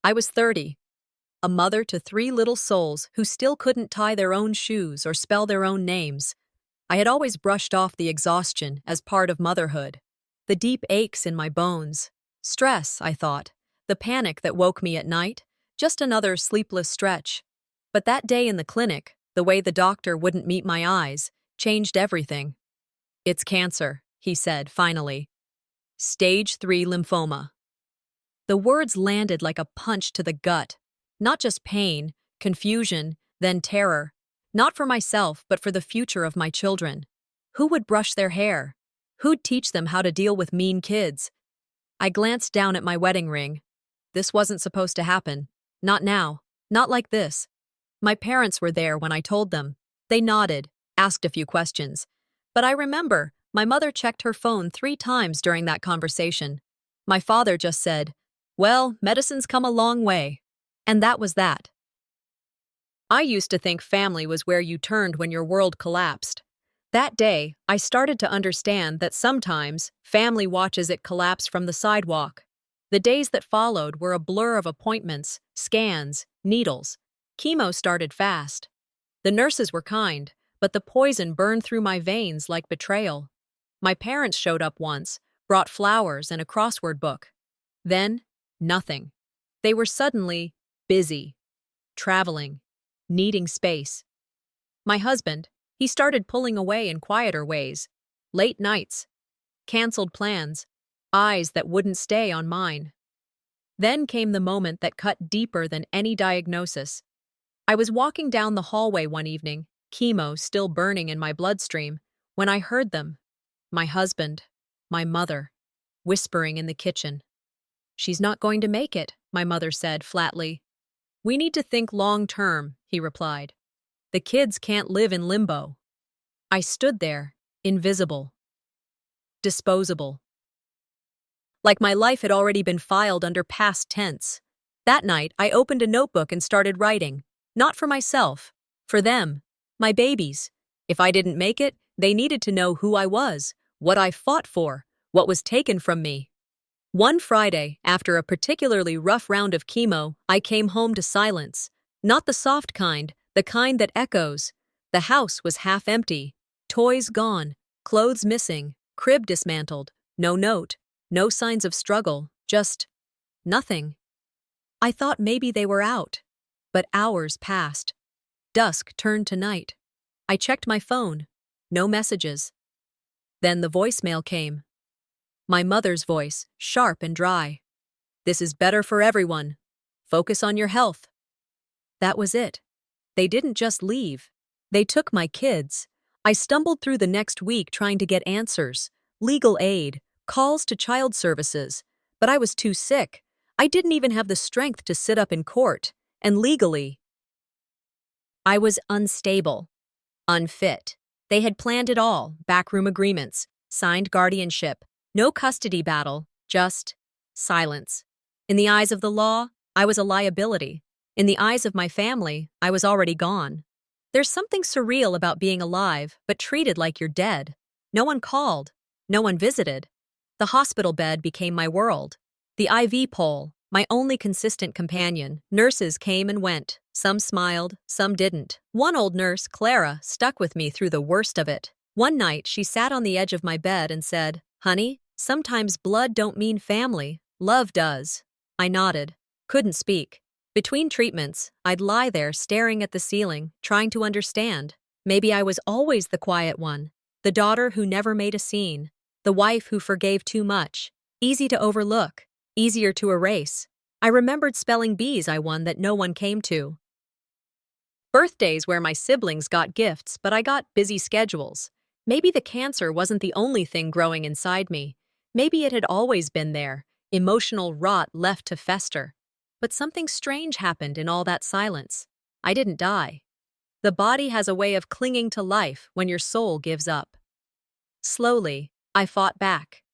I was 30, a mother to three little souls who still couldn't tie their own shoes or spell their own names. I had always brushed off the exhaustion as part of motherhood. The deep aches in my bones. Stress, I thought. The panic that woke me at night. Just another sleepless stretch. But that day in the clinic, the way the doctor wouldn't meet my eyes, changed everything. "It's cancer," he said, finally. "Stage 3 lymphoma." The words landed like a punch to the gut. Not just pain, confusion, then terror. Not for myself, but for the future of my children. Who would brush their hair? Who'd teach them how to deal with mean kids? I glanced down at my wedding ring. This wasn't supposed to happen. Not now. Not like this. My parents were there when I told them. They nodded, asked a few questions. But I remember, my mother checked her phone 3 times during that conversation. My father just said, "Well, medicine's come a long way." And that was that. I used to think family was where you turned when your world collapsed. That day, I started to understand that sometimes family watches it collapse from the sidewalk. The days that followed were a blur of appointments, scans, needles. Chemo started fast. The nurses were kind, but the poison burned through my veins like betrayal. My parents showed up once, brought flowers and a crossword book. Then, nothing. They were suddenly busy, traveling, needing space. My husband, he started pulling away in quieter ways. Late nights, canceled plans, eyes that wouldn't stay on mine. Then came the moment that cut deeper than any diagnosis. I was walking down the hallway one evening, chemo still burning in my bloodstream, when I heard them. My husband, my mother, whispering in the kitchen. "She's not going to make it," my mother said flatly. "We need to think long-term," he replied. "The kids can't live in limbo." I stood there, invisible, disposable. Like my life had already been filed under past tense. That night, I opened a notebook and started writing. Not for myself, for them, my babies. If I didn't make it, they needed to know who I was, what I fought for, what was taken from me. One Friday, after a particularly rough round of chemo, I came home to silence. Not the soft kind, the kind that echoes. The house was half empty. Toys gone, clothes missing, crib dismantled, no note, no signs of struggle, just nothing. I thought maybe they were out. But hours passed. Dusk turned to night. I checked my phone. No messages. Then the voicemail came. My mother's voice, sharp and dry. "This is better for everyone. Focus on your health." That was it. They didn't just leave. They took my kids. I stumbled through the next week trying to get answers, legal aid, calls to child services. But I was too sick. I didn't even have the strength to sit up in court. And legally, I was unstable, unfit. They had planned it all, backroom agreements, signed guardianship, no custody battle, just silence. In the eyes of the law, I was a liability. In the eyes of my family, I was already gone. There's something surreal about being alive, but treated like you're dead. No one called. No one visited. The hospital bed became my world. The IV pole, my only consistent companion. Nurses came and went. Some smiled, some didn't. One old nurse, Clara, stuck with me through the worst of it. One night, she sat on the edge of my bed and said, "Honey, sometimes blood don't mean family. Love does." I nodded. Couldn't speak. Between treatments, I'd lie there staring at the ceiling, trying to understand. Maybe I was always the quiet one. The daughter who never made a scene. The wife who forgave too much. Easy to overlook. Easier to erase. I remembered spelling bees I won that no one came to. Birthdays where my siblings got gifts, but I got busy schedules. Maybe the cancer wasn't the only thing growing inside me. Maybe it had always been there, emotional rot left to fester. But something strange happened in all that silence. I didn't die. The body has a way of clinging to life when your soul gives up. Slowly, I fought back.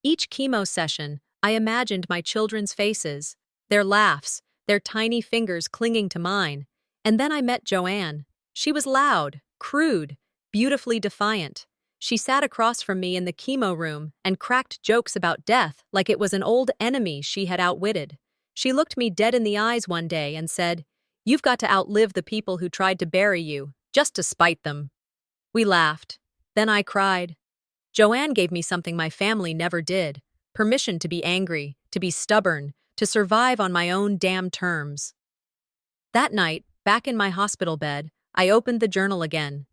Each chemo session, I imagined my children's faces, their laughs, their tiny fingers clinging to mine. And then I met Joanne. She was loud, crude, beautifully defiant. She sat across from me in the chemo room and cracked jokes about death like it was an old enemy she had outwitted. She looked me dead in the eyes one day and said, "You've got to outlive the people who tried to bury you, just to spite them." We laughed. Then I cried. Joanne gave me something my family never did: permission to be angry, to be stubborn, to survive on my own damn terms. That night, back in my hospital bed, I opened the journal again.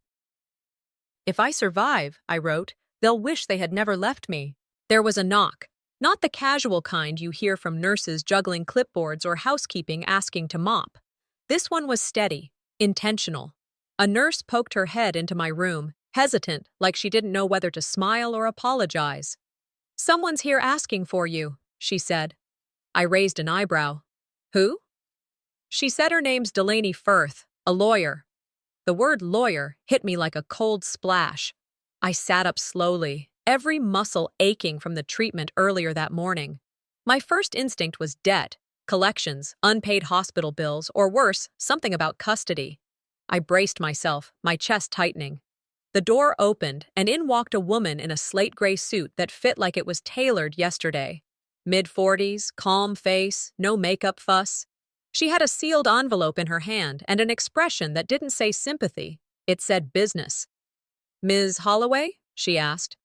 "If I survive," I wrote, "they'll wish they had never left me." There was a knock. Not the casual kind you hear from nurses juggling clipboards or housekeeping asking to mop. This one was steady, intentional. A nurse poked her head into my room, hesitant, like she didn't know whether to smile or apologize. "Someone's here asking for you," she said. I raised an eyebrow. "Who?" She said her name's Delaney Firth, a lawyer. The word lawyer hit me like a cold splash. I sat up slowly, every muscle aching from the treatment earlier that morning. My first instinct was debt, collections, unpaid hospital bills, or worse, something about custody. I braced myself, my chest tightening. The door opened, and in walked a woman in a slate gray suit that fit like it was tailored yesterday. Mid-40s, calm face, no makeup fuss. She had a sealed envelope in her hand and an expression that didn't say sympathy. It said business. "Ms. Holloway?" she asked.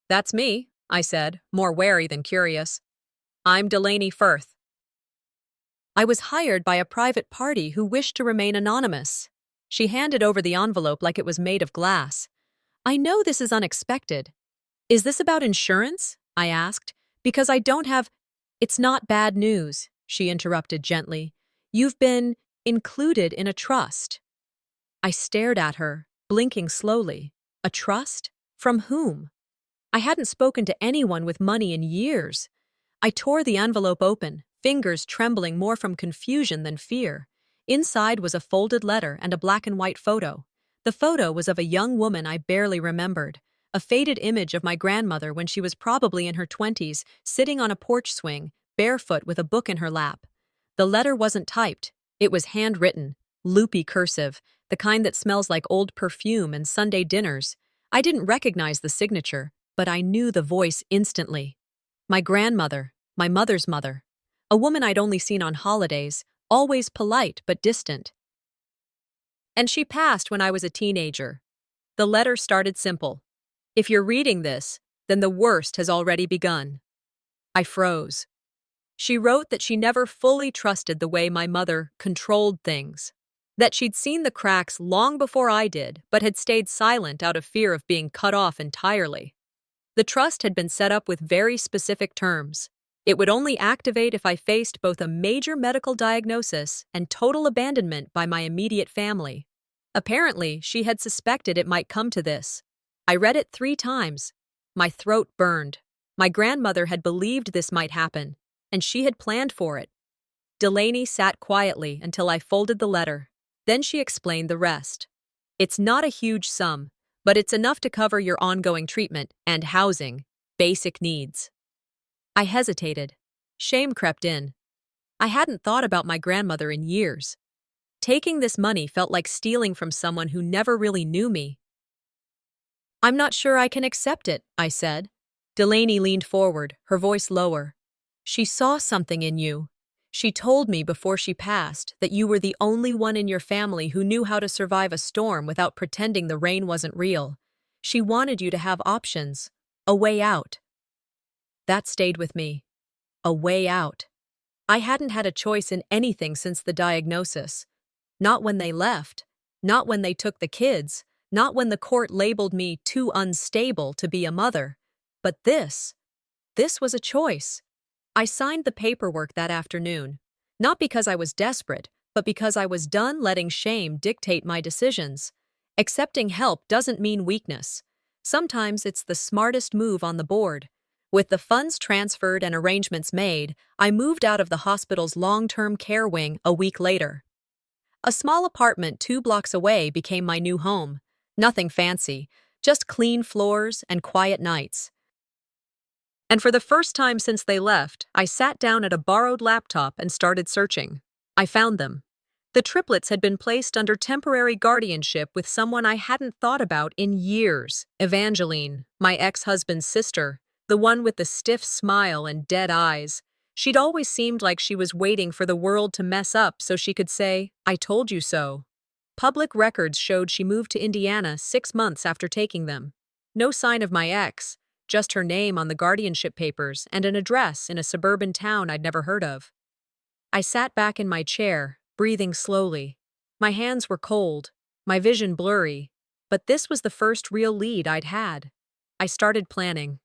"That's me," I said, more wary than curious. "I'm Delaney Firth." I was hired by a private party who wished to remain anonymous. She handed over the envelope like it was made of glass. "I know this is unexpected. Is this about insurance?" I asked. "Because I don't have—" "It's not bad news," she interrupted gently. "You've been included in a trust." I stared at her, blinking slowly. A trust? From whom? I hadn't spoken to anyone with money in years. I tore the envelope open, fingers trembling more from confusion than fear. Inside was a folded letter and a black and white photo. The photo was of a young woman I barely remembered, a faded image of my grandmother when she was probably in her 20s, sitting on a porch swing, barefoot with a book in her lap. The letter wasn't typed. It was handwritten, loopy cursive, the kind that smells like old perfume and Sunday dinners. I didn't recognize the signature, but I knew the voice instantly. My grandmother, my mother's mother. A woman I'd only seen on holidays, always polite but distant. And she passed when I was a teenager. The letter started simple. "If you're reading this, then the worst has already begun." I froze. She wrote that she never fully trusted the way my mother controlled things, that she'd seen the cracks long before I did, but had stayed silent out of fear of being cut off entirely. The trust had been set up with very specific terms. It would only activate if I faced both a major medical diagnosis and total abandonment by my immediate family. Apparently, she had suspected it might come to this. I read it 3 times. My throat burned. My grandmother had believed this might happen, and she had planned for it. Delaney sat quietly until I folded the letter. Then she explained the rest. "It's not a huge sum, but it's enough to cover your ongoing treatment and housing, basic needs." I hesitated. Shame crept in. I hadn't thought about my grandmother in years. Taking this money felt like stealing from someone who never really knew me. "I'm not sure I can accept it," I said. Delaney leaned forward, her voice lower. "She saw something in you. She told me before she passed that you were the only one in your family who knew how to survive a storm without pretending the rain wasn't real. She wanted you to have options, a way out." That stayed with me. A way out. I hadn't had a choice in anything since the diagnosis. Not when they left. Not when they took the kids. Not when the court labeled me too unstable to be a mother. But this was a choice. I signed the paperwork that afternoon. Not because I was desperate, but because I was done letting shame dictate my decisions. Accepting help doesn't mean weakness. Sometimes it's the smartest move on the board. With the funds transferred and arrangements made, I moved out of the hospital's long-term care wing a week later. A small apartment 2 blocks away became my new home. Nothing fancy, just clean floors and quiet nights. And for the first time since they left, I sat down at a borrowed laptop and started searching. I found them. The triplets had been placed under temporary guardianship with someone I hadn't thought about in years. Evangeline, my ex-husband's sister, the one with the stiff smile and dead eyes. She'd always seemed like she was waiting for the world to mess up so she could say, "I told you so." Public records showed she moved to Indiana 6 months after taking them. No sign of my ex, just her name on the guardianship papers and an address in a suburban town I'd never heard of. I sat back in my chair, breathing slowly. My hands were cold, my vision blurry, but this was the first real lead I'd had. I started planning.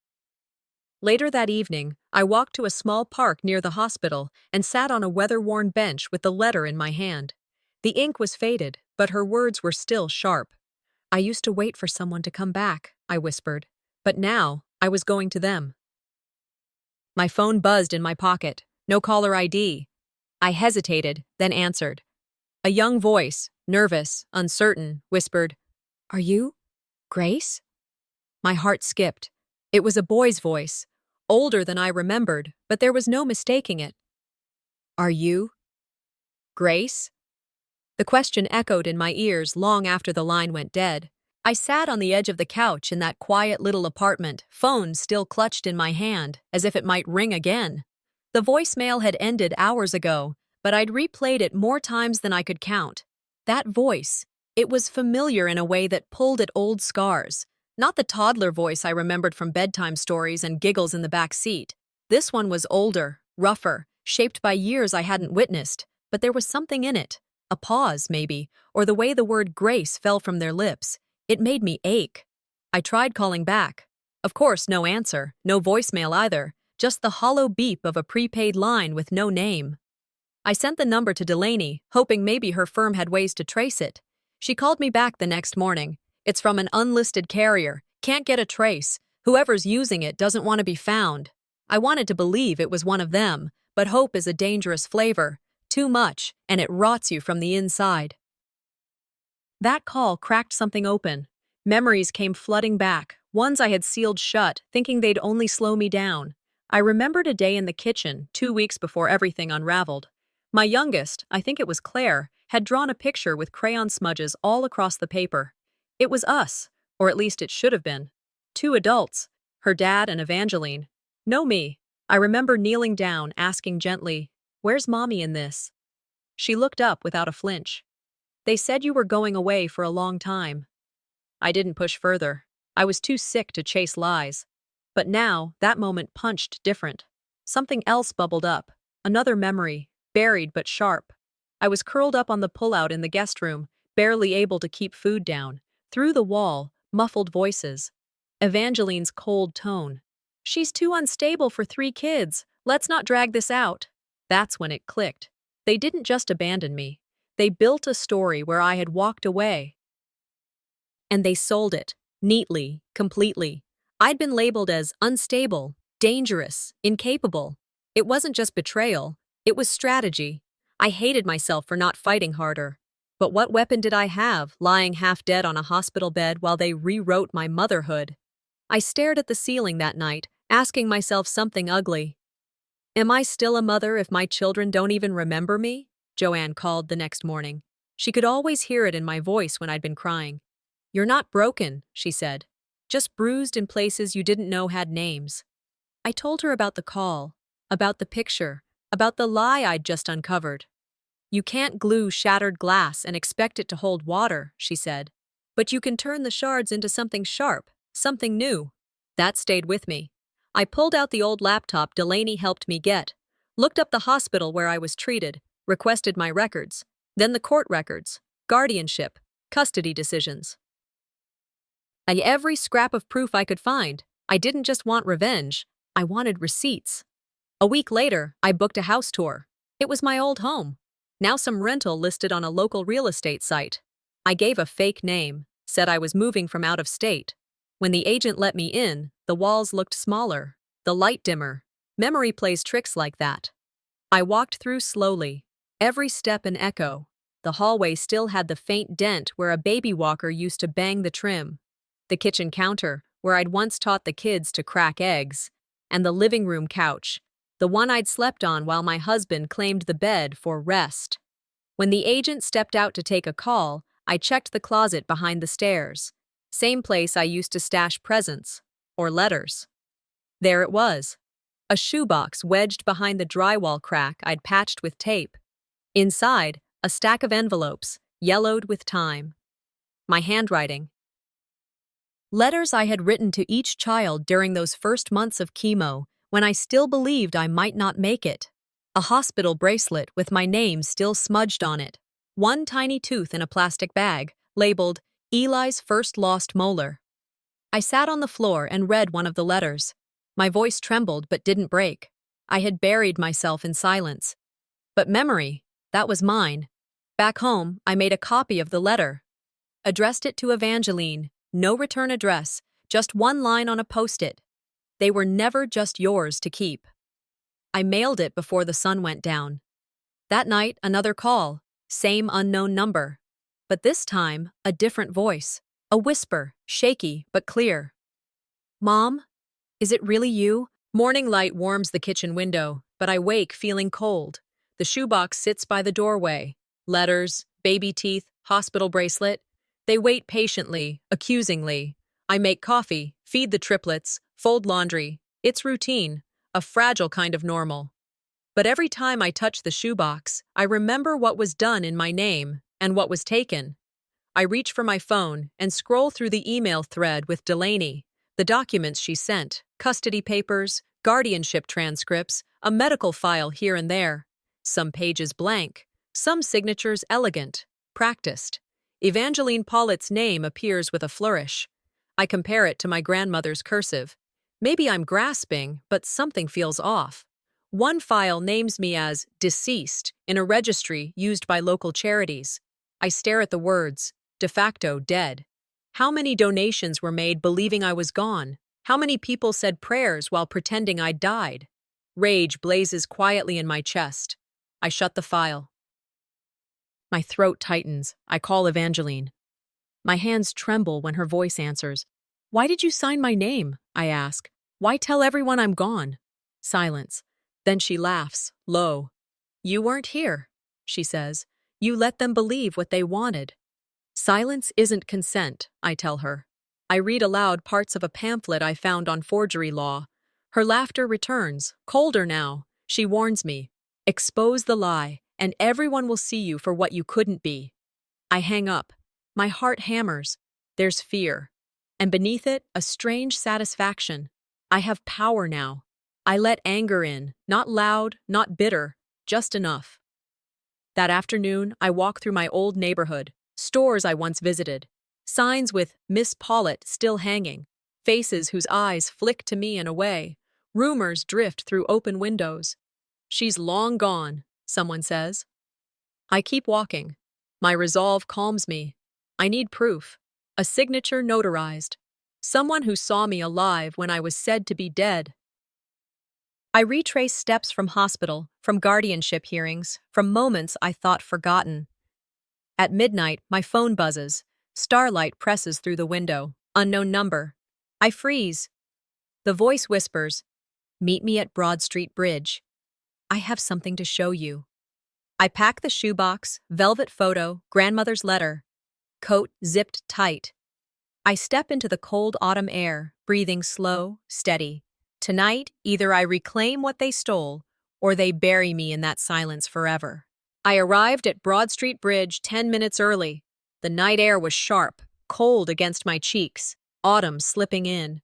Later that evening, I walked to a small park near the hospital and sat on a weather-worn bench with the letter in my hand. The ink was faded, but her words were still sharp. "I used to wait for someone to come back," I whispered, "but now I was going to them." My phone buzzed in my pocket. No caller ID. I hesitated, then answered. A young voice, nervous, uncertain, whispered, "Are you Grace?" My heart skipped. It was a boy's voice, older than I remembered, but there was no mistaking it. "Are you Grace?" The question echoed in my ears long after the line went dead. I sat on the edge of the couch in that quiet little apartment, phone still clutched in my hand, as if it might ring again. The voicemail had ended hours ago, but I'd replayed it more times than I could count. That voice, it was familiar in a way that pulled at old scars. Not the toddler voice I remembered from bedtime stories and giggles in the back seat. This one was older, rougher, shaped by years I hadn't witnessed, but there was something in it. A pause, maybe, or the way the word grace fell from their lips. It made me ache. I tried calling back. Of course, no answer, no voicemail either, just the hollow beep of a prepaid line with no name. I sent the number to Delaney, hoping maybe her firm had ways to trace it. She called me back the next morning. "It's from an unlisted carrier. Can't get a trace. Whoever's using it doesn't want to be found." I wanted to believe it was one of them, but hope is a dangerous flavor. Too much, and it rots you from the inside. That call cracked something open. Memories came flooding back, ones I had sealed shut, thinking they'd only slow me down. I remembered a day in the kitchen, 2 weeks before everything unraveled. My youngest, I think it was Claire, had drawn a picture with crayon smudges all across the paper. It was us, or at least it should have been. 2 adults, her dad and Evangeline. No me. I remember kneeling down, asking gently, "Where's Mommy in this?" She looked up without a flinch. "They said you were going away for a long time." I didn't push further. I was too sick to chase lies. But now, that moment punched different. Something else bubbled up. Another memory, buried but sharp. I was curled up on the pullout in the guest room, barely able to keep food down. Through the wall, muffled voices. Evangeline's cold tone. "She's too unstable for 3 kids. Let's not drag this out." That's when it clicked. They didn't just abandon me. They built a story where I had walked away. And they sold it. Neatly, completely. I'd been labeled as unstable, dangerous, incapable. It wasn't just betrayal. It was strategy. I hated myself for not fighting harder. But what weapon did I have, lying half dead on a hospital bed while they rewrote my motherhood? I stared at the ceiling that night, asking myself something ugly. "Am I still a mother if my children don't even remember me?" Joanne called the next morning. She could always hear it in my voice when I'd been crying. "You're not broken," she said. "Just bruised in places you didn't know had names." I told her about the call, about the picture, about the lie I'd just uncovered. "You can't glue shattered glass and expect it to hold water," she said. "But you can turn the shards into something sharp, something new." That stayed with me. I pulled out the old laptop Delaney helped me get, looked up the hospital where I was treated, requested my records, then the court records, guardianship, custody decisions. And every scrap of proof I could find. I didn't just want revenge, I wanted receipts. A week later, I booked a house tour. It was my old home. Now some rental listed on a local real estate site. I gave a fake name, said I was moving from out of state. When the agent let me in, the walls looked smaller, the light dimmer. Memory plays tricks like that. I walked through slowly, every step an echo. The hallway still had the faint dent where a baby walker used to bang the trim. The kitchen counter, where I'd once taught the kids to crack eggs. And the living room couch, the one I'd slept on while my husband claimed the bed for rest. When the agent stepped out to take a call, I checked the closet behind the stairs. Same place I used to stash presents, or letters. There it was. A shoebox wedged behind the drywall crack I'd patched with tape. Inside, a stack of envelopes, yellowed with time. My handwriting. Letters I had written to each child during those first months of chemo, when I still believed I might not make it. A hospital bracelet with my name still smudged on it. One tiny tooth in a plastic bag, labeled Eli's first lost molar. I sat on the floor and read one of the letters. My voice trembled but didn't break. I had buried myself in silence. But memory, that was mine. Back home, I made a copy of the letter. Addressed it to Evangeline, no return address, just one line on a post-it. They were never just yours to keep. I mailed it before the sun went down. That night, another call, same unknown number. But this time, a different voice, a whisper, shaky but clear. Mom? Is it really you? Morning light warms the kitchen window, but I wake feeling cold. The shoebox sits by the doorway. Letters, baby teeth, hospital bracelet. They wait patiently, accusingly. I make coffee, feed the triplets, fold laundry. It's routine, a fragile kind of normal. But every time I touch the shoebox, I remember what was done in my name and what was taken. I reach for my phone and scroll through the email thread with Delaney, the documents she sent, custody papers, guardianship transcripts, a medical file here and there. Some pages blank, some signatures elegant, practiced. Evangeline Pollitt's name appears with a flourish. I compare it to my grandmother's cursive. Maybe I'm grasping, but something feels off. One file names me as deceased in a registry used by local charities. I stare at the words, de facto dead. How many donations were made believing I was gone? How many people said prayers while pretending I'd died? Rage blazes quietly in my chest. I shut the file. My throat tightens. I call Evangeline. My hands tremble when her voice answers. Why did you sign my name? I ask. Why tell everyone I'm gone? Silence. Then she laughs, low. You weren't here, she says. You let them believe what they wanted. Silence isn't consent, I tell her. I read aloud parts of a pamphlet I found on forgery law. Her laughter returns, colder now. She warns me. Expose the lie, and everyone will see you for what you couldn't be. I hang up. My heart hammers. There's fear. And beneath it, a strange satisfaction. I have power now. I let anger in, not loud, not bitter, just enough. That afternoon, I walk through my old neighborhood, stores I once visited, signs with Miss Pollitt still hanging, faces whose eyes flick to me and away, rumors drift through open windows. She's long gone, someone says. I keep walking. My resolve calms me. I need proof. A signature notarized. Someone who saw me alive when I was said to be dead. I retrace steps from hospital, from guardianship hearings, from moments I thought forgotten. At midnight, my phone buzzes. Starlight presses through the window. Unknown number. I freeze. The voice whispers, "Meet me at Broad Street Bridge. I have something to show you." I pack the shoebox, velvet photo, grandmother's letter. Coat zipped tight. I step into the cold autumn air, breathing slow, steady. Tonight, either I reclaim what they stole, or they bury me in that silence forever. I arrived at Broad Street Bridge 10 minutes early. The night air was sharp, cold against my cheeks, autumn slipping in.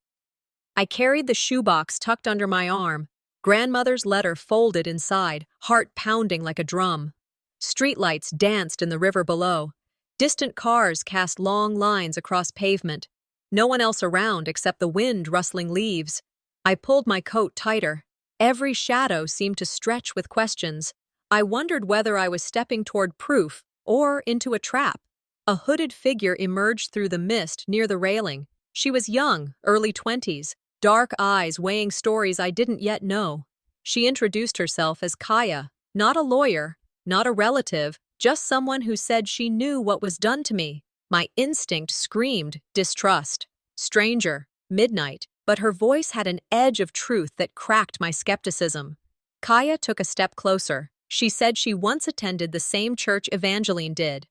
I carried the shoebox tucked under my arm, grandmother's letter folded inside, heart pounding like a drum. Streetlights danced in the river below. Distant cars cast long lines across pavement. No one else around except the wind rustling leaves. I pulled my coat tighter. Every shadow seemed to stretch with questions. I wondered whether I was stepping toward proof or into a trap. A hooded figure emerged through the mist near the railing. She was young, early 20s, dark eyes weighing stories I didn't yet know. She introduced herself as Kaya, not a lawyer, not a relative, just someone who said she knew what was done to me. My instinct screamed distrust. Stranger, midnight, but her voice had an edge of truth that cracked my skepticism. Kaya took a step closer. She said she once attended the same church Evangeline did.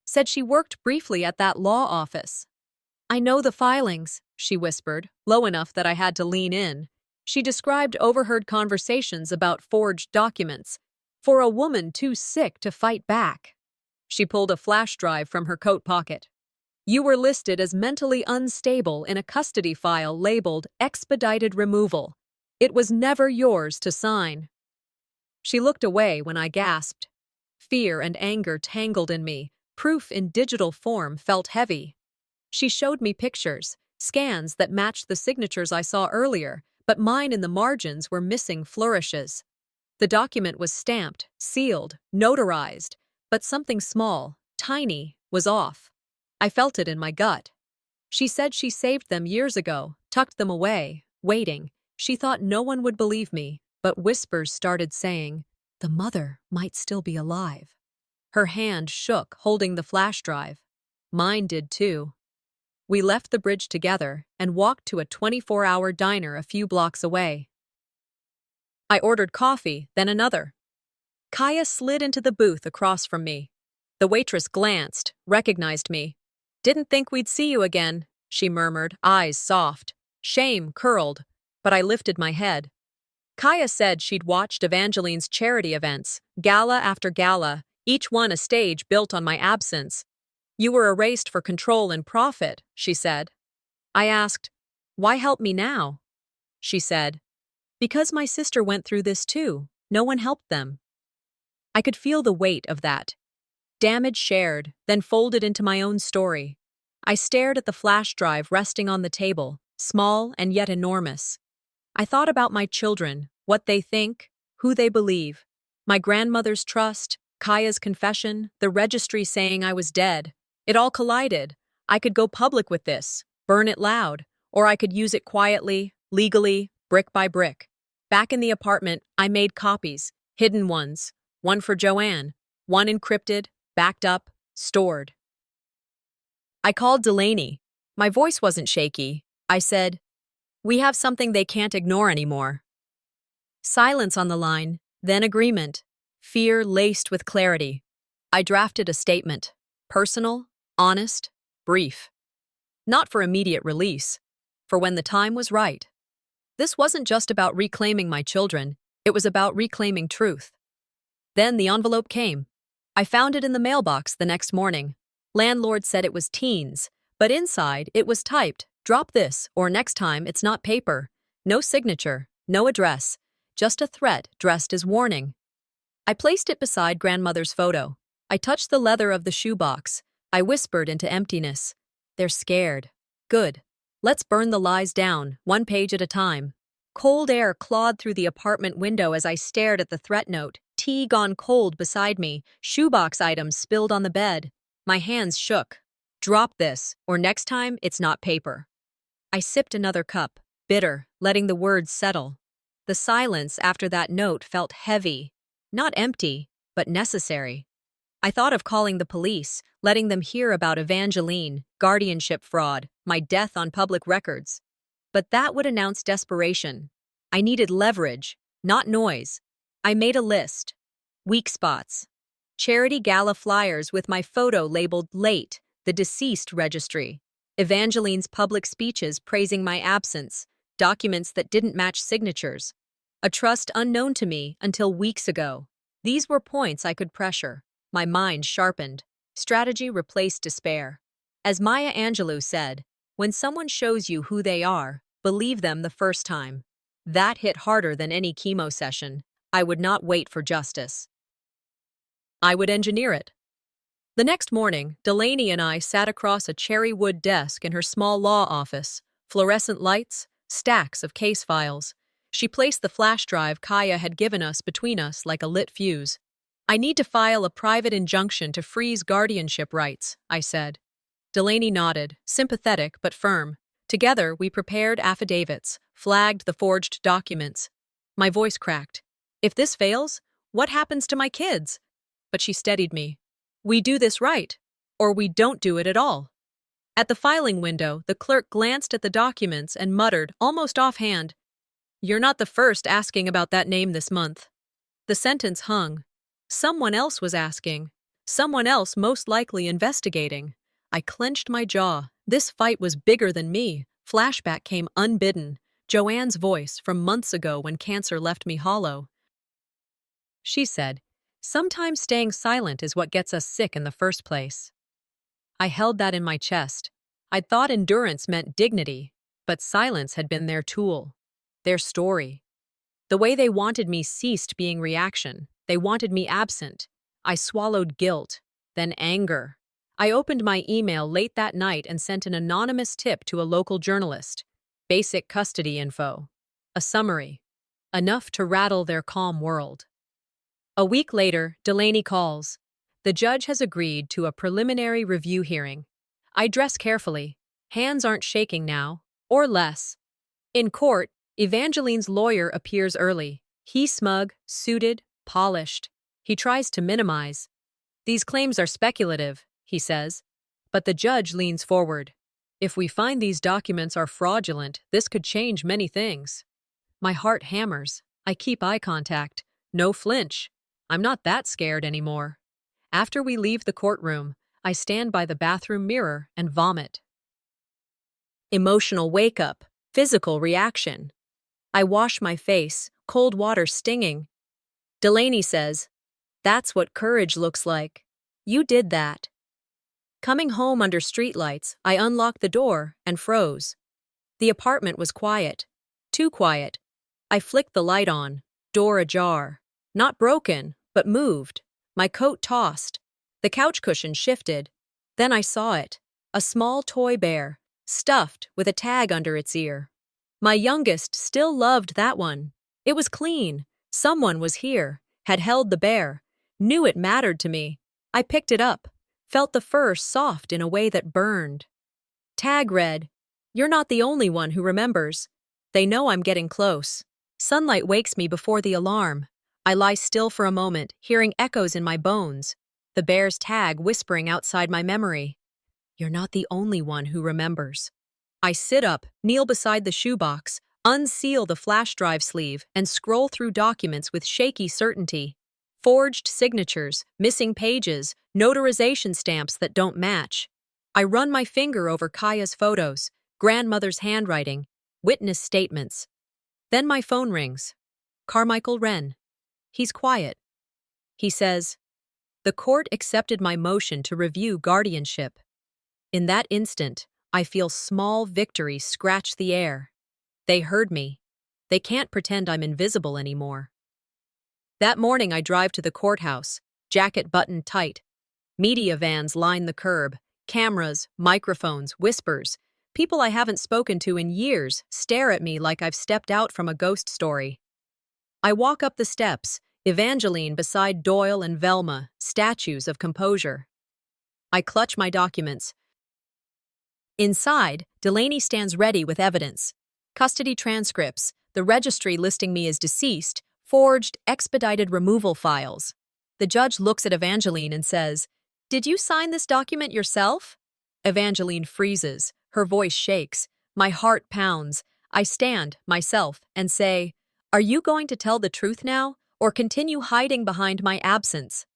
Said she worked briefly at that law office. I know the filings, she whispered, low enough that I had to lean in. She described overheard conversations about forged documents for a woman too sick to fight back. She pulled a flash drive from her coat pocket. You were listed as mentally unstable in a custody file labeled expedited removal. It was never yours to sign. She looked away when I gasped. Fear and anger tangled in me. Proof in digital form felt heavy. She showed me pictures, scans that matched the signatures I saw earlier, but mine in the margins were missing flourishes. The document was stamped, sealed, notarized, but something small, tiny, was off. I felt it in my gut. She said she saved them years ago, tucked them away, waiting. She thought no one would believe me, but whispers started saying, the mother might still be alive. Her hand shook, holding the flash drive. Mine did too. We left the bridge together and walked to a 24-hour diner a few blocks away. I ordered coffee, then another. Kaya slid into the booth across from me. The waitress glanced, recognized me. Didn't think we'd see you again, she murmured, eyes soft. Shame curled, but I lifted my head. Kaya said she'd watched Evangeline's charity events, gala after gala, each one a stage built on my absence. You were erased for control and profit, she said. I asked, why help me now? She said, because my sister went through this too. No one helped them. I could feel the weight of that. Damage shared, then folded into my own story. I stared at the flash drive resting on the table, small and yet enormous. I thought about my children, what they think, who they believe. My grandmother's trust, Kaya's confession, the registry saying I was dead. It all collided. I could go public with this, burn it loud, or I could use it quietly, legally, brick by brick. Back in the apartment, I made copies, hidden ones, one for Joanne, one encrypted, backed up, stored. I called Delaney. My voice wasn't shaky. I said, we have something they can't ignore anymore. Silence on the line, then agreement. Fear laced with clarity. I drafted a statement. Personal, honest, brief. Not for immediate release, for when the time was right. This wasn't just about reclaiming my children, it was about reclaiming truth. Then the envelope came. I found it in the mailbox the next morning. Landlord said it was teens, but inside it was typed, drop this, or next time it's not paper. No signature, no address, just a threat dressed as warning. I placed it beside grandmother's photo. I touched the leather of the shoebox. I whispered into emptiness. They're scared. Good. Let's burn the lies down, one page at a time. Cold air clawed through the apartment window as I stared at the threat note. Tea gone cold beside me, shoebox items spilled on the bed. My hands shook. Drop this, or next time it's not paper. I sipped another cup, bitter, letting the words settle. The silence after that note felt heavy. Not empty, but necessary. I thought of calling the police, letting them hear about Evangeline, guardianship fraud, my death on public records. But that would announce desperation. I needed leverage, not noise. I made a list. Weak spots. Charity gala flyers with my photo labeled late, the deceased registry. Evangeline's public speeches praising my absence, documents that didn't match signatures. A trust unknown to me until weeks ago. These were points I could pressure. My mind sharpened. Strategy replaced despair. As Maya Angelou said, when someone shows you who they are, believe them the first time. That hit harder than any chemo session. I would not wait for justice. I would engineer it. The next morning, Delaney and I sat across a cherry wood desk in her small law office. Fluorescent lights, stacks of case files. She placed the flash drive Kaya had given us between us like a lit fuse. I need to file a private injunction to freeze guardianship rights, I said. Delaney nodded, sympathetic but firm. Together, we prepared affidavits, flagged the forged documents. My voice cracked. If this fails, what happens to my kids? But she steadied me. We do this right, or we don't do it at all. At the filing window, the clerk glanced at the documents and muttered, almost offhand, "You're not the first asking about that name this month." The sentence hung. Someone else was asking. Someone else most likely investigating. I clenched my jaw. This fight was bigger than me. Flashback came unbidden. Joanne's voice from months ago when cancer left me hollow. She said, "Sometimes staying silent is what gets us sick in the first place." I held that in my chest. I'd thought endurance meant dignity, but silence had been their tool, their story. The way they wanted me ceased being reaction. They wanted me absent. I swallowed guilt, then anger. I opened my email late that night and sent an anonymous tip to a local journalist. Basic custody info. A summary. Enough to rattle their calm world. A week later, Delaney calls. The judge has agreed to a preliminary review hearing. I dress carefully. Hands aren't shaking now, or less. In court, Evangeline's lawyer appears early. He smug, suited, polished. He tries to minimize. "These claims are speculative," he says. But the judge leans forward. "If we find these documents are fraudulent, this could change many things." My heart hammers. I keep eye contact. No flinch. I'm not that scared anymore. After we leave the courtroom, I stand by the bathroom mirror and vomit. Emotional wake-up. Physical reaction. I wash my face, cold water stinging. Delaney says, "That's what courage looks like. You did that." Coming home under streetlights, I unlocked the door and froze. The apartment was quiet. Too quiet. I flicked the light on, door ajar. Not broken, but moved. My coat tossed. The couch cushion shifted. Then I saw it. A small toy bear, stuffed with a tag under its ear. My youngest still loved that one. It was clean. Someone was here, had held the bear, knew it mattered to me. I picked it up, felt the fur soft in a way that burned. Tag read, "You're not the only one who remembers." They know I'm getting close. Sunlight wakes me before the alarm. I lie still for a moment, hearing echoes in my bones. The bear's tag whispering outside my memory. "You're not the only one who remembers." I sit up, kneel beside the shoebox, unseal the flash drive sleeve, and scroll through documents with shaky certainty. Forged signatures, missing pages, notarization stamps that don't match. I run my finger over Kaya's photos, grandmother's handwriting, witness statements. Then my phone rings. Carmichael Wren. He's quiet. He says, "The court accepted my motion to review guardianship." In that instant, I feel small victory scratch the air. They heard me. They can't pretend I'm invisible anymore. That morning I drive to the courthouse, jacket buttoned tight. Media vans line the curb. Cameras, microphones, whispers. People I haven't spoken to in years stare at me like I've stepped out from a ghost story. I walk up the steps, Evangeline beside Doyle and Velma, statues of composure. I clutch my documents. Inside, Delaney stands ready with evidence. Custody transcripts, the registry listing me as deceased, forged, expedited removal files. The judge looks at Evangeline and says, "Did you sign this document yourself?" Evangeline freezes. Her voice shakes. My heart pounds. I stand, myself, and say, "Are you going to tell the truth now, or continue hiding behind my absence?"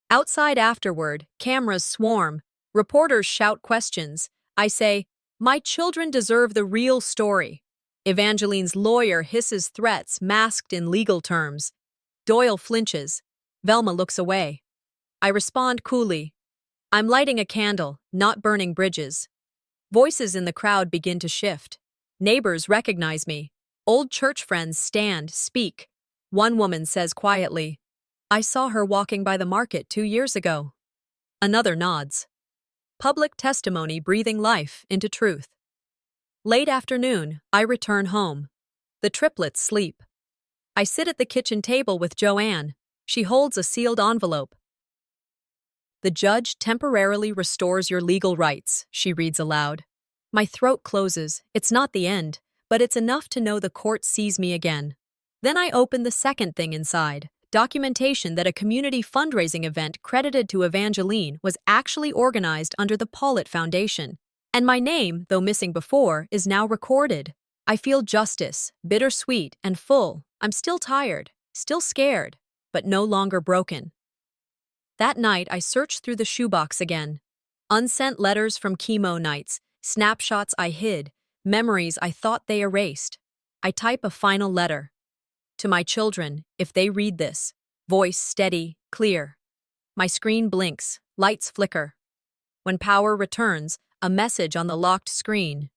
Outside afterward, cameras swarm. Reporters shout questions. I say, "My children deserve the real story." Evangeline's lawyer hisses threats masked in legal terms. Doyle flinches. Velma looks away. I respond coolly. "I'm lighting a candle, not burning bridges." Voices in the crowd begin to shift. Neighbors recognize me. Old church friends stand, speak. One woman says quietly, "I saw her walking by the market 2 years ago." Another nods. Public testimony breathing life into truth. Late afternoon, I return home. The triplets sleep. I sit at the kitchen table with Joanne. She holds a sealed envelope. "The judge temporarily restores your legal rights," she reads aloud. My throat closes. It's not the end, but it's enough to know the court sees me again. Then I open the second thing inside. Documentation that a community fundraising event credited to Evangeline was actually organized under the Paulett Foundation. And my name, though missing before, is now recorded. I feel justice, bittersweet and full. I'm still tired, still scared, but no longer broken. That night, I searched through the shoebox again. Unsent letters from chemo nights, snapshots I hid, memories I thought they erased. I type a final letter. To my children, if they read this. Voice steady, clear. My screen blinks, lights flicker. When power returns, a message on the locked screen.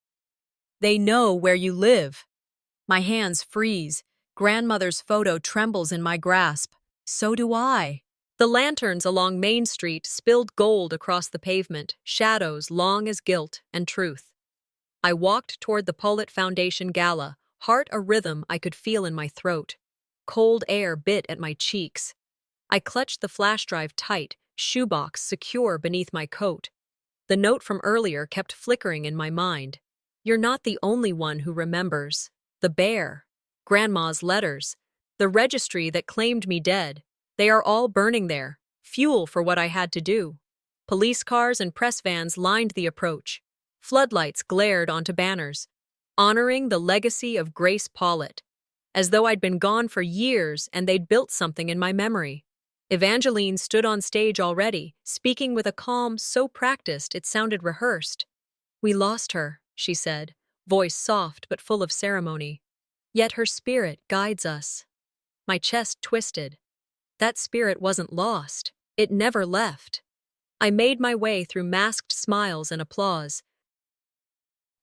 They know where you live. My hands freeze. Grandmother's photo trembles in my grasp. So do I. The lanterns along Main Street spilled gold across the pavement, shadows long as guilt and truth. I walked toward the Pollitt Foundation gala, heart a rhythm I could feel in my throat. Cold air bit at my cheeks. I clutched the flash drive tight, shoebox secure beneath my coat. The note from earlier kept flickering in my mind. You're not the only one who remembers. The bear, Grandma's letters, the registry that claimed me dead. They are all burning there, fuel for what I had to do. Police cars and press vans lined the approach. Floodlights glared onto banners, honoring the legacy of Grace Pollitt, as though I'd been gone for years and they'd built something in my memory. Evangeline stood on stage already, speaking with a calm so practiced it sounded rehearsed. We lost her, she said, voice soft but full of ceremony. Yet her spirit guides us. My chest twisted. That spirit wasn't lost. It never left. I made my way through masked smiles and applause.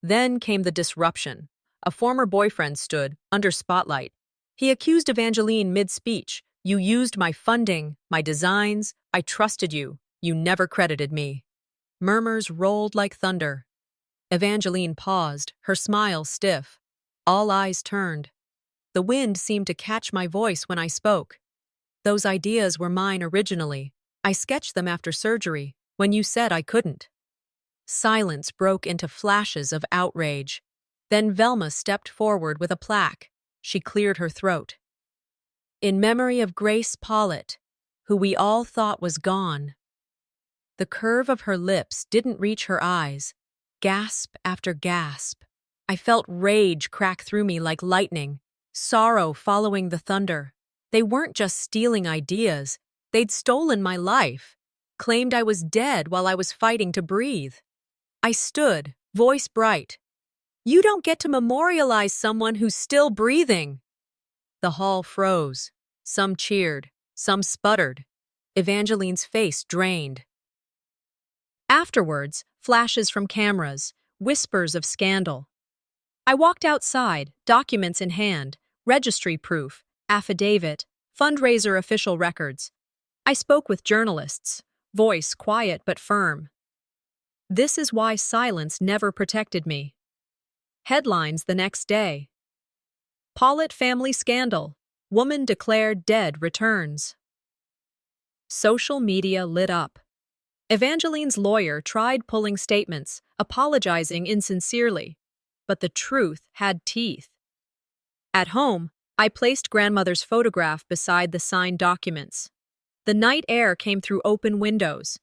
Then came the disruption. A former boyfriend stood, under spotlight. He accused Evangeline mid-speech. You used my funding, my designs. I trusted you. You never credited me. Murmurs rolled like thunder. Evangeline paused, her smile stiff. All eyes turned. The wind seemed to catch my voice when I spoke. Those ideas were mine originally. I sketched them after surgery, when you said I couldn't. Silence broke into flashes of outrage. Then Velma stepped forward with a plaque. She cleared her throat. In memory of Grace Pollitt, who we all thought was gone. The curve of her lips didn't reach her eyes. Gasp after gasp. I felt rage crack through me like lightning, sorrow following the thunder. They weren't just stealing ideas, they'd stolen my life, claimed I was dead while I was fighting to breathe. I stood, voice bright. You don't get to memorialize someone who's still breathing. The hall froze. Some cheered, some sputtered. Evangeline's face drained. Afterwards, flashes from cameras, whispers of scandal. I walked outside, documents in hand, registry proof, affidavit, fundraiser official records. I spoke with journalists, voice quiet but firm. This is why silence never protected me. Headlines the next day. Pollitt family scandal. Woman declared dead returns. Social media lit up. Evangeline's lawyer tried pulling statements, apologizing insincerely, but the truth had teeth. At home, I placed grandmother's photograph beside the signed documents. The night air came through open windows.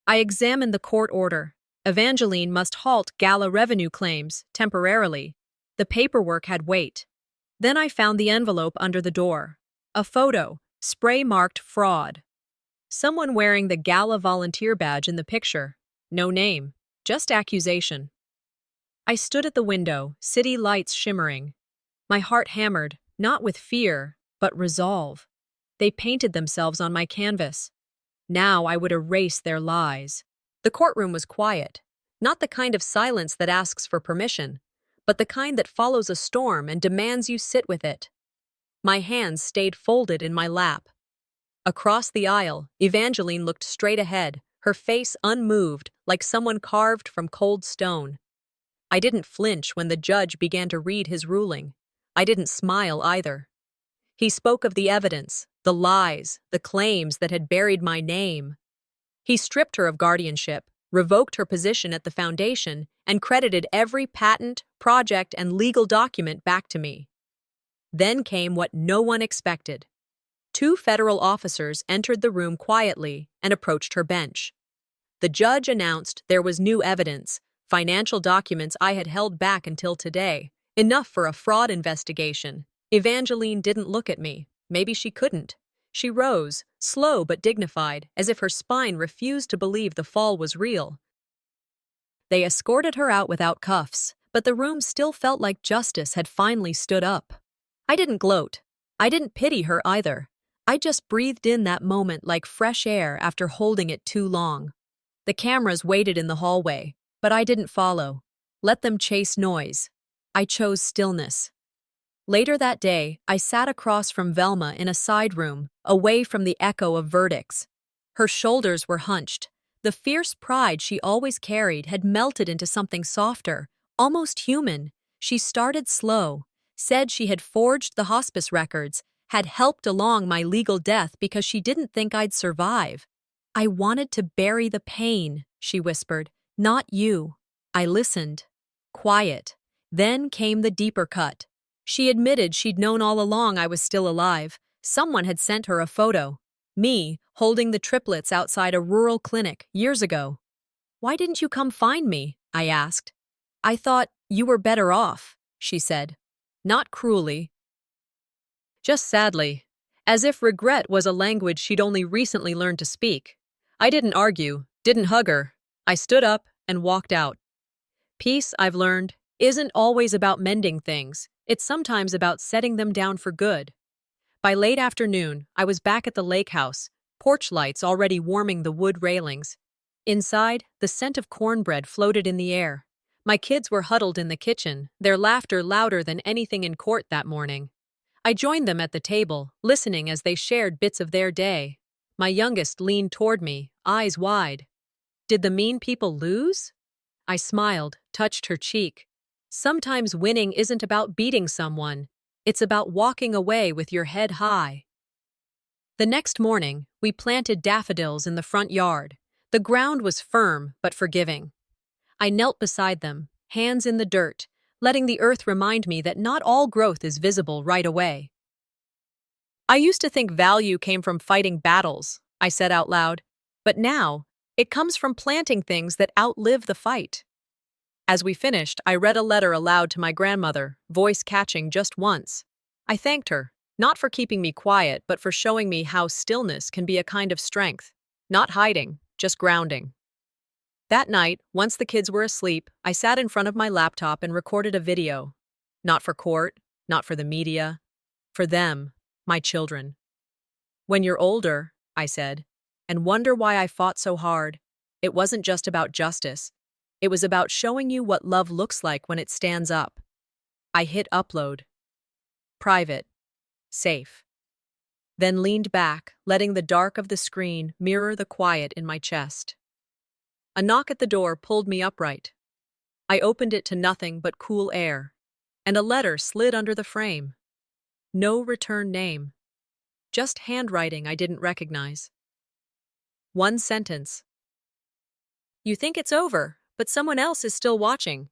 I examined the court order. Evangeline must halt gala revenue claims, temporarily. The paperwork had weight. Then I found the envelope under the door. A photo, spray-marked fraud. Someone wearing the gala volunteer badge in the picture. No name, just accusation. I stood at the window, city lights shimmering. My heart hammered, not with fear, but resolve. They painted themselves on my canvas. Now I would erase their lies. The courtroom was quiet, not the kind of silence that asks for permission, but the kind that follows a storm and demands you sit with it. My hands stayed folded in my lap. Across the aisle, Evangeline looked straight ahead, her face unmoved, like someone carved from cold stone. I didn't flinch when the judge began to read his ruling. I didn't smile either. He spoke of the evidence, the lies, the claims that had buried my name. He stripped her of guardianship, revoked her position at the foundation, and credited every patent, project, and legal document back to me. Then came what no one expected. 2 federal officers entered the room quietly and approached her bench. The judge announced there was new evidence, financial documents I had held back until today, enough for a fraud investigation. Evangeline didn't look at me. Maybe she couldn't. She rose, slow but dignified, as if her spine refused to believe the fall was real. They escorted her out without cuffs, but the room still felt like justice had finally stood up. I didn't gloat. I didn't pity her either. I just breathed in that moment like fresh air after holding it too long. The cameras waited in the hallway, but I didn't follow. Let them chase noise. I chose stillness. Later that day, I sat across from Velma in a side room, away from the echo of verdicts. Her shoulders were hunched. The fierce pride she always carried had melted into something softer, almost human. She started slow, said she had forged the hospice records, had helped along my legal death because she didn't think I'd survive. "I wanted to bury the pain," she whispered, "not you." I listened. Quiet. Then came the deeper cut. She admitted she'd known all along I was still alive. Someone had sent her a photo. Me, holding the triplets outside a rural clinic years ago. "Why didn't you come find me?" I asked. "I thought you were better off," she said. Not cruelly, just sadly, as if regret was a language she'd only recently learned to speak. I didn't argue, didn't hug her. I stood up and walked out. Peace, I've learned, isn't always about mending things. It's sometimes about setting them down for good. By late afternoon, I was back at the lake house, porch lights already warming the wood railings. Inside, the scent of cornbread floated in the air. My kids were huddled in the kitchen, their laughter louder than anything in court that morning. I joined them at the table, listening as they shared bits of their day. My youngest leaned toward me, eyes wide. "Did the mean people lose?" I smiled, touched her cheek. Sometimes winning isn't about beating someone. It's about walking away with your head high. The next morning, we planted daffodils in the front yard. The ground was firm but forgiving. I knelt beside them, hands in the dirt, letting the earth remind me that not all growth is visible right away. "I used to think value came from fighting battles," I said out loud, "but now, it comes from planting things that outlive the fight." As we finished, I read a letter aloud to my grandmother, voice catching just once. I thanked her, not for keeping me quiet, but for showing me how stillness can be a kind of strength. Not hiding, just grounding. That night, once the kids were asleep, I sat in front of my laptop and recorded a video. Not for court, not for the media. For them, my children. "When you're older," I said, "and wonder why I fought so hard, it wasn't just about justice. It was about showing you what love looks like when it stands up." I hit upload. Private. Safe. Then leaned back, letting the dark of the screen mirror the quiet in my chest. A knock at the door pulled me upright. I opened it to nothing but cool air, and a letter slid under the frame. No return name. Just handwriting I didn't recognize. One sentence. "You think it's over, but someone else is still watching.